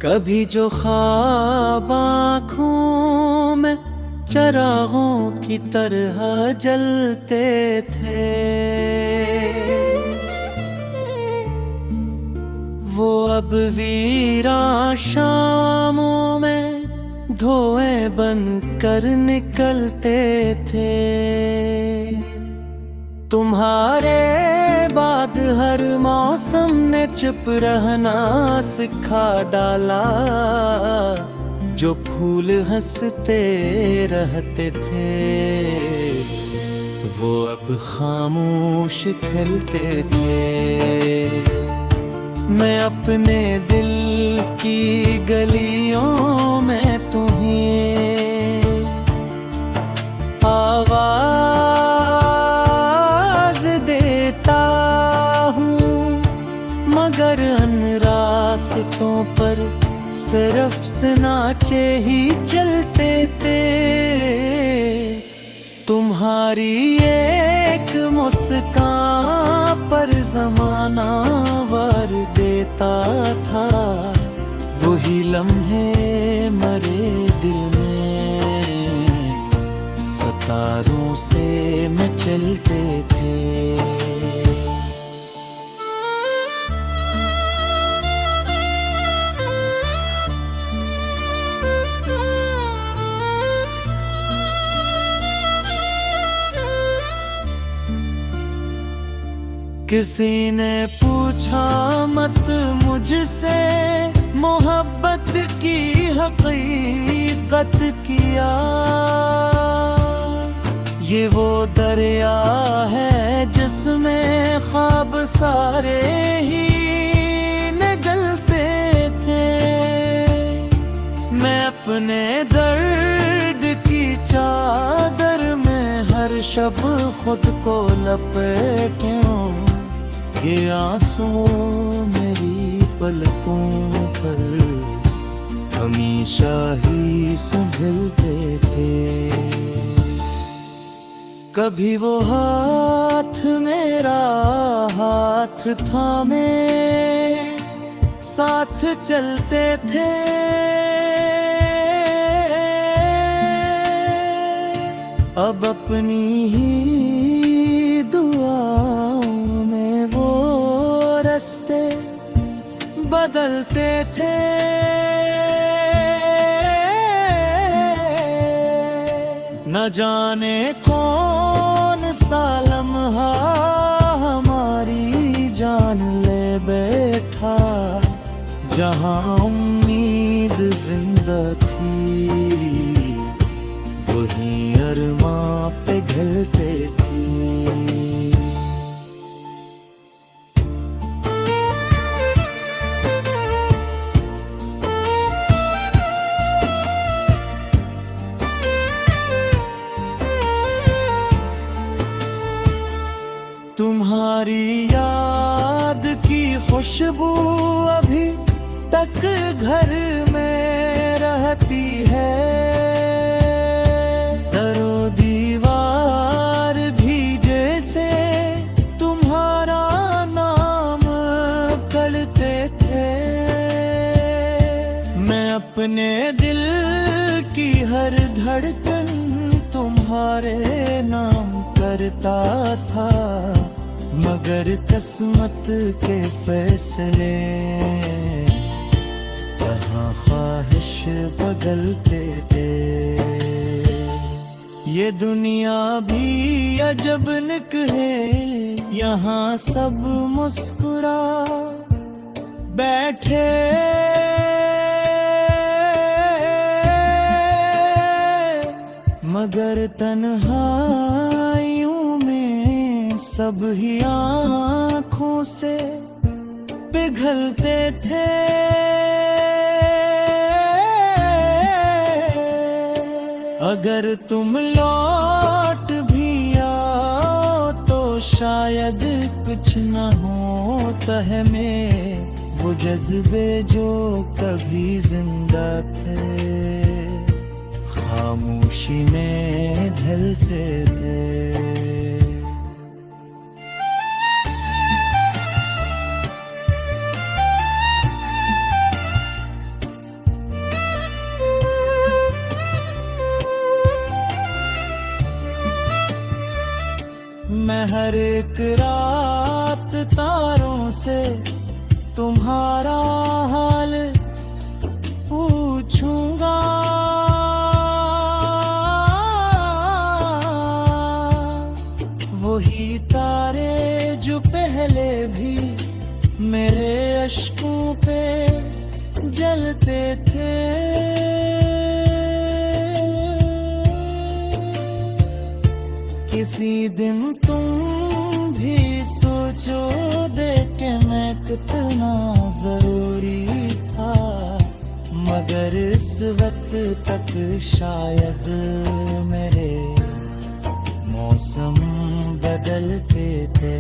कभी जो ख्वाब आँखों में चरागों की तरह जलते थे, वो अब वीरा शामों में धुएं बन कर निकलते थे। तुम्हारे बाद हर मौसम ने चुप रहना सिखा डाला, जो फूल हंसते रहते थे वो अब खामोश खिलते थे। मैं अपने दिल की गलियों में तुम्हें आवाज देता हूँ, मगर अन रास्तों पर सिर्फ सनाचे ही चलते थे। तुम्हारी एक मुस्कान पर ज़माना वार देता था, वही लम्हे मरे दिल में सितारों से मचलते थे। किसी ने पूछा मत मुझसे मोहब्बत की हकीकत क्या, ये वो दरिया है जिसमें ख्वाब सारे ही निगलते थे। मैं अपने दर्द की चादर में हर शब खुद को लपेटूं, ये आंसू मेरी पलकों पर हमेशा ही संभलते थे। कभी वो हाथ मेरा हाथ थामे साथ चलते थे, अब अपनी ही दुआओं में वो रास्ते बदलते थे। न जाने कौन सा लम्हा हमारी जान ले बैठा, जहां उम्मीद जिंदा थी वही अरमां पे घलते थी। तुम्हारी याद की खुशबू अभी तक घर में रहती है, दरो दीवार भी जैसे तुम्हारा नाम करते थे। मैं अपने दिल की हर धड़कन तुम्हारे नाम करता था, मगर किस्मत के फैसले कहाँ ख्वाहिश बदलते थे। ये दुनिया भी अजब निकले, यहाँ सब मुस्कुरा बैठे, मगर तन्हाइयों में सब ही आँखों से पिघलते थे। अगर तुम लौट भी आओ तो शायद कुछ न होता है में वो जज्बे जो कभी जिंदा थे, खामोशी में ढलते थे। हर एक रात तारों से तुम्हारा हाल पूछूंगा। वही तारे जो पहले भी मेरे अश्कों पे जलते थे, किसी दिन तुम भी सोचो दे के मैं कितना जरूरी था, मगर इस वक्त तक शायद मेरे मौसम बदलते थे।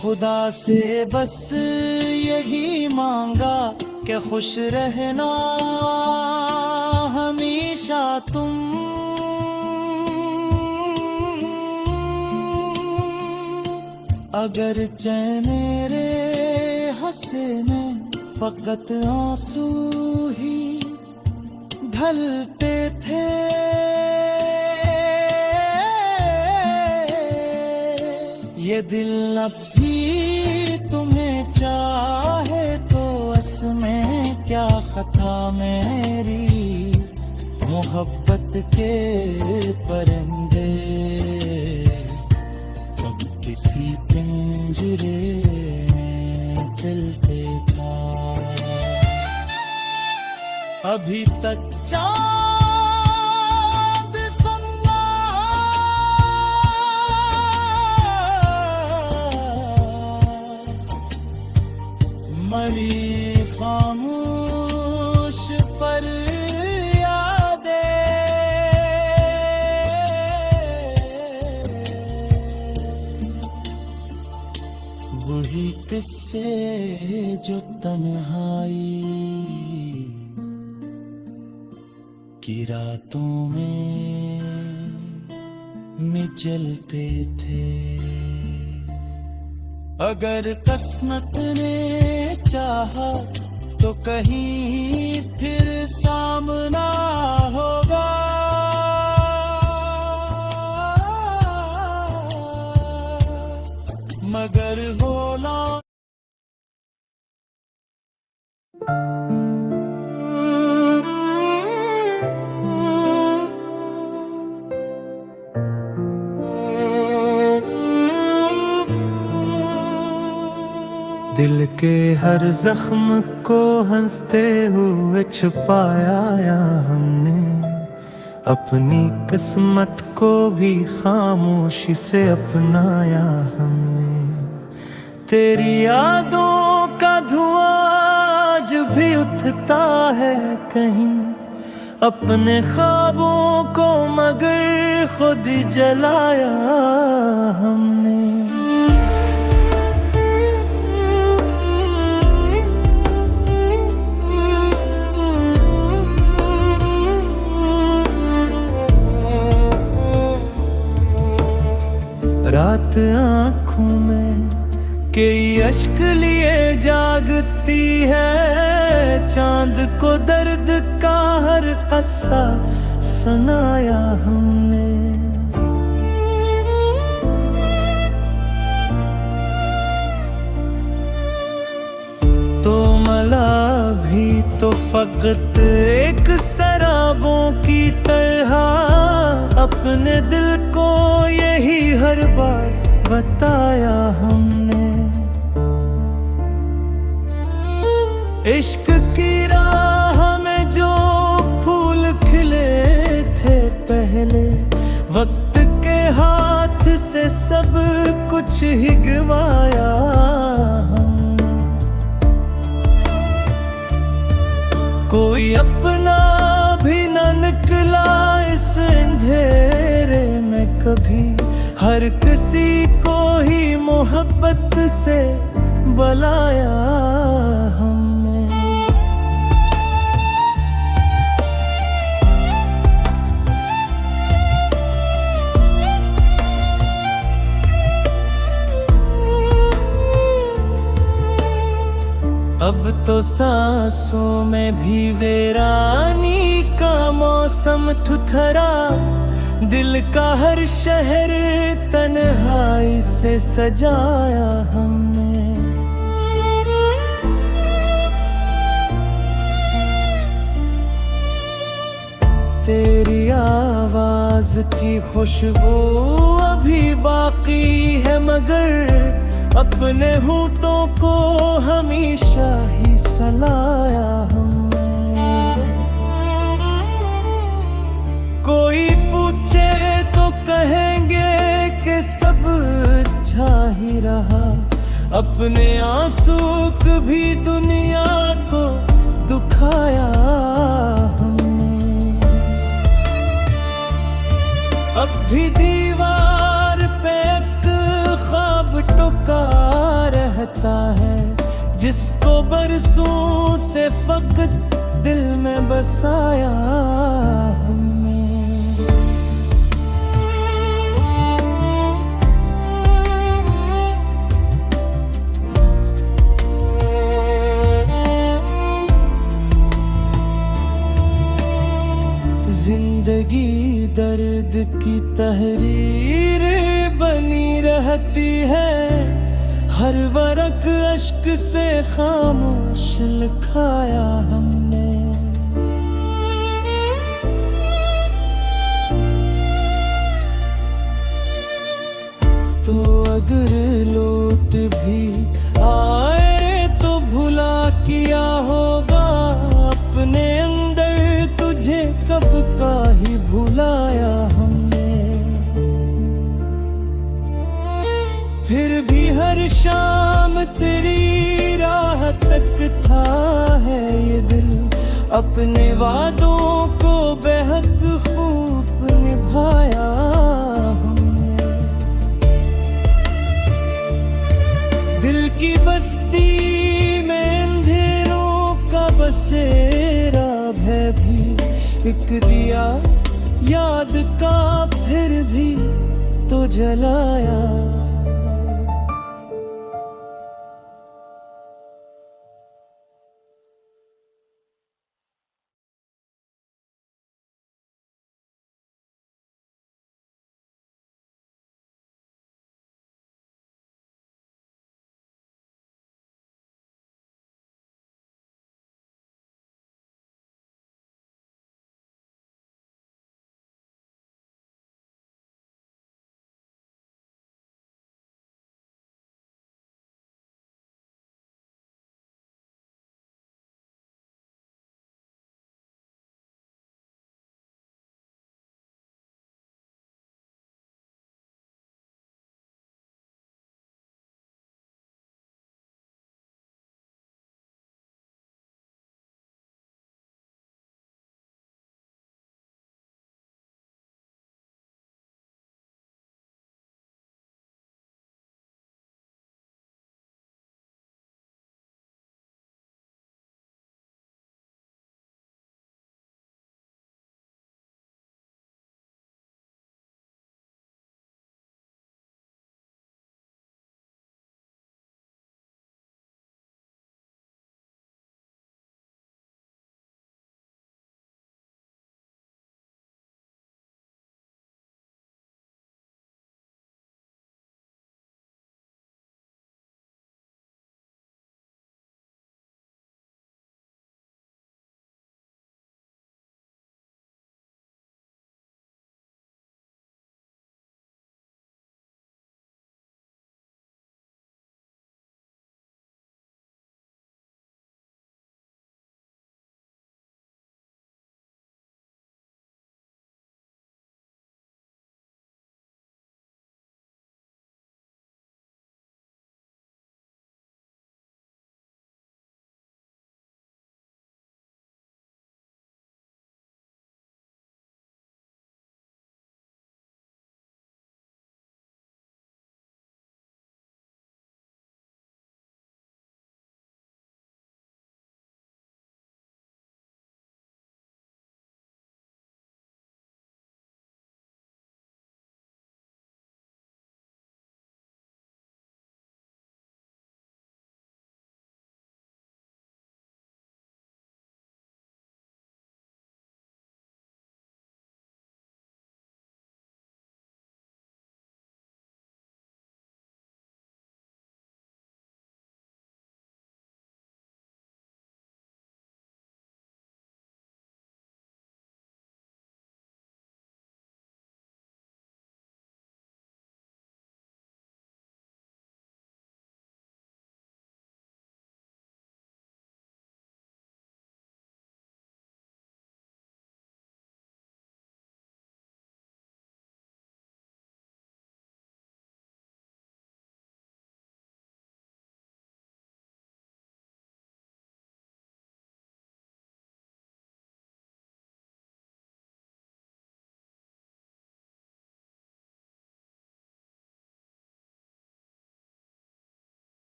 खुदा से बस यही मांगा कि खुश रहना हमेशा तुम। अगर चैन मेरे हंसे में फकत आंसू ही ढलते थे, ये दिल अब भी तुम्हें चाहे तो इसमें क्या खता मेरी, मोहब्बत के परिंदे कब किसी पिंजरे में खिलते था। अभी तक मरी खामोश फरियादे, वही किस्से जो तन्हाई की रातों में जलते थे। अगर किस्मत ने चाहा तो कहीं फिर सामना होगा, मगर होला दिल के हर जख्म को हंसते हुए छुपाया या हमने, अपनी किस्मत को भी खामोशी से अपनाया हमने। तेरी यादों का धुआं आज भी उठता है कहीं, अपने ख्वाबों को मगर खुद ही जलाया हमने। रात आँखों में कई अश्क लिए जागती है, चांद को दर्द का हर किस्सा सुनाया हमने। तो मला भी तो फकत एक शराबों की तरह अपने दिल को यही हर बार बताया हमने। इश्क की राह में जो फूल खिले थे पहले, वक्त के हाथ से सब कुछ ही गवाया हमने। कोई अपना भी न निकला इस अंधेरे में कभी, हर किसी को ही मोहब्बत से बुलाया हमने। अब तो सांसों में भी वीरानी का मौसम थुथरा, दिल का हर शहर तन्हाई से सजाया हमने। तेरी आवाज की खुशबू अभी बाकी है, मगर अपने होठों को हमेशा ही सलाया हमने। कोई पूछे तो कहेंगे कि सब अच्छा ही रहा, अपने आंसू कभी दुनिया को दुखाया हमने। अब भी दीवार पे एक ख्वाब टुका रहता है, जिसको बरसों से फकत दिल में बसाया हमने। जिंदगी दर्द की तहरीर बनी रहती है, हर वरक अश्क से खामोश लिखाया हमने। तो अगर लौट भी आए तो भुला किया होगा अपने अंदर तुझे, कब का ही भुलाया हमने। फिर भी हर शाम तेरी राह तकता है ये दिल, अपने वादों को बेहद खूब निभाया हमने। दिल की बस्ती में अंधेरों का बसेरा है भी एक दिया याद का फिर भी तो जलाया।